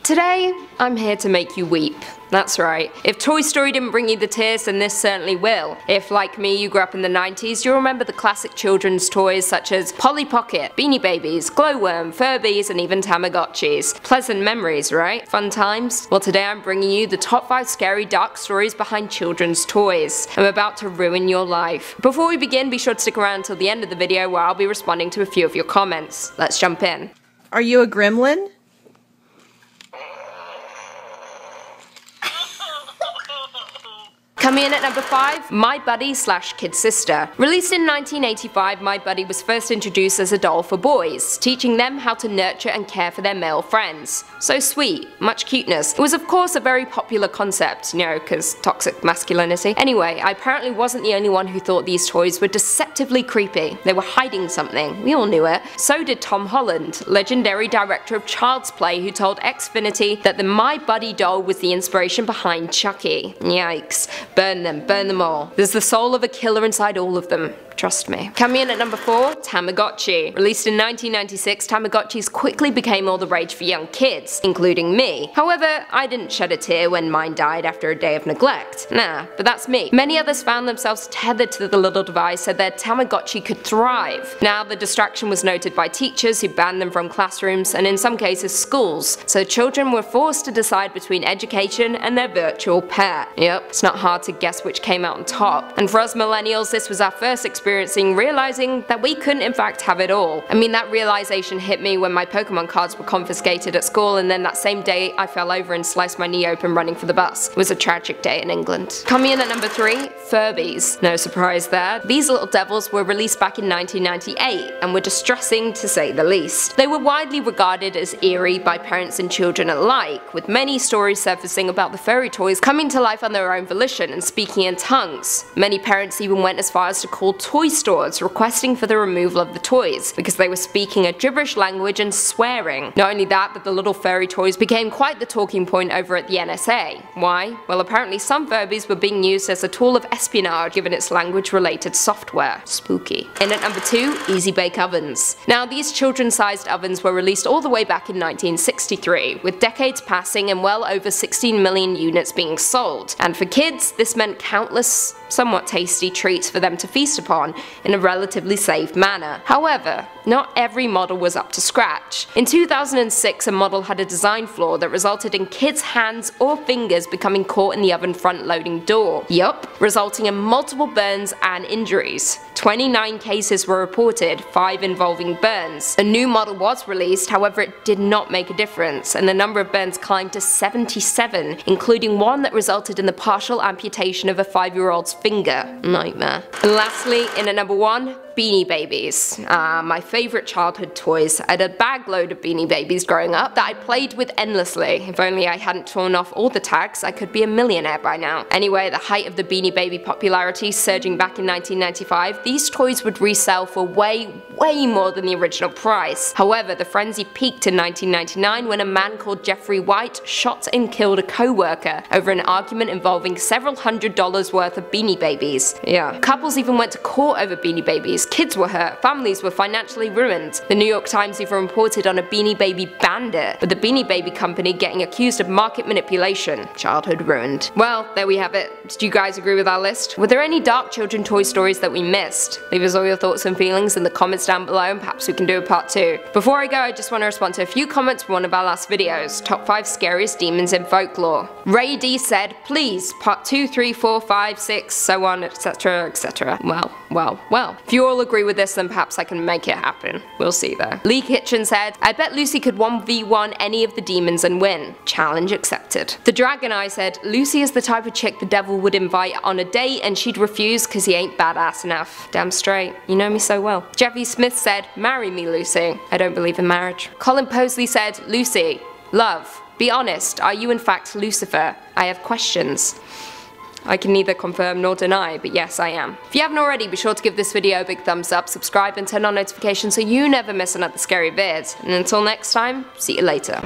Today, I'm here to make you weep. That's right. If Toy Story didn't bring you the tears, then this certainly will. If, like me, you grew up in the 90s, you'll remember the classic children's toys such as Polly Pocket, Beanie Babies, Glo Worm, Furbies, and even Tamagotchis. Pleasant memories, right? Fun times? Well, today I'm bringing you the top 5 scary dark stories behind children's toys. I'm about to ruin your life. Before we begin, be sure to stick around until the end of the video where I'll be responding to a few of your comments. Let's jump in. Are you a gremlin? Coming in at number 5, My Buddy / Kid Sister. Released in 1985, My Buddy was first introduced as a doll for boys, teaching them how to nurture and care for their male friends. So sweet, much cuteness. It was of course a very popular concept, cause toxic masculinity. Anyway, I apparently wasn't the only one who thought these toys were deceptively creepy. They were hiding something, we all knew it. So did Tom Holland, legendary director of Child's Play, who told Xfinity that the My Buddy doll was the inspiration behind Chucky. Yikes. Burn them all. There's the soul of a killer inside all of them. Trust me. Coming in at number 4, Tamagotchi. Released in 1996, Tamagotchis quickly became all the rage for young kids, including me. However, I didn't shed a tear when mine died after a day of neglect. Nah, but that's me. Many others found themselves tethered to the little device so their Tamagotchi could thrive. Now, the distraction was noted by teachers who banned them from classrooms and in some cases schools, so children were forced to decide between education and their virtual pet. Yep, it's not hard to guess which came out on top. And for us millennials, this was our first realizing that we couldn't in fact have it all. I mean, that realization hit me when my Pokemon cards were confiscated at school, and then that same day I fell over and sliced my knee open running for the bus. It was a tragic day in England. Coming in at number 3, Furbies. No surprise there. These little devils were released back in 1998 and were distressing to say the least. They were widely regarded as eerie by parents and children alike, with many stories surfacing about the furry toys coming to life on their own volition and speaking in tongues. Many parents even went as far as to call toy stores requesting for the removal of the toys because they were speaking a gibberish language and swearing. Not only that, but the little furry toys became quite the talking point over at the NSA. Why? Well, apparently some Furbies were being used as a tool of espionage given its language-related software. Spooky. And at number 2, Easy Bake Ovens. Now, these children-sized ovens were released all the way back in 1963, with decades passing and well over 16 million units being sold. And for kids, this meant countless, somewhat tasty treats for them to feast upon in a relatively safe manner. However, not every model was up to scratch. In 2006, a model had a design flaw that resulted in kids' hands or fingers becoming caught in the oven front-loading door. Yup, resulting in multiple burns and injuries. 29 cases were reported, 5 involving burns. A new model was released, however it did not make a difference, and the number of burns climbed to 77, including one that resulted in the partial amputation of a 5-year-old's finger. Nightmare. And lastly, in at number 1, Beanie Babies. My favourite childhood toys. I had a bag load of Beanie Babies growing up that I played with endlessly. If only I hadn't torn off all the tags, I could be a millionaire by now. Anyway, at the height of the Beanie Baby popularity surging back in 1995, these toys would resell for way more than the original price. However, the frenzy peaked in 1999 when a man called Jeffrey White shot and killed a co-worker over an argument involving several $100s worth of Beanie Babies. Yeah. Couples even went to court over Beanie Babies. Kids were hurt, families were financially ruined. The New York Times even reported on a Beanie Baby bandit, with the Beanie Baby company getting accused of market manipulation. Childhood ruined. Well, there we have it. Did you guys agree with our list? Were there any dark children toy stories that we missed? Leave us all your thoughts and feelings in the comments down below and perhaps we can do a part 2. Before I go, I just want to respond to a few comments from one of our last videos, top 5 scariest demons in folklore. Ray D said, please, part 2, 3, 4, 5, 6, so on, etc, etc. Well. If you all agree with this, then perhaps I can make it happen. We'll see though. Lee Kitchen said, I bet Lucy could 1v1 any of the demons and win. Challenge accepted. The Dragon Eye said, Lucy is the type of chick the devil would invite on a date and she'd refuse cause he ain't badass enough. Damn straight. You know me so well. Jeffy Smith said, marry me, Lucy. I don't believe in marriage. Colin Posley said, Lucy, love, be honest, are you in fact Lucifer? I have questions. I can neither confirm nor deny, but yes, I am. If you haven't already, be sure to give this video a big thumbs up, subscribe and turn on notifications so you never miss another scary vid. And until next time, see you later.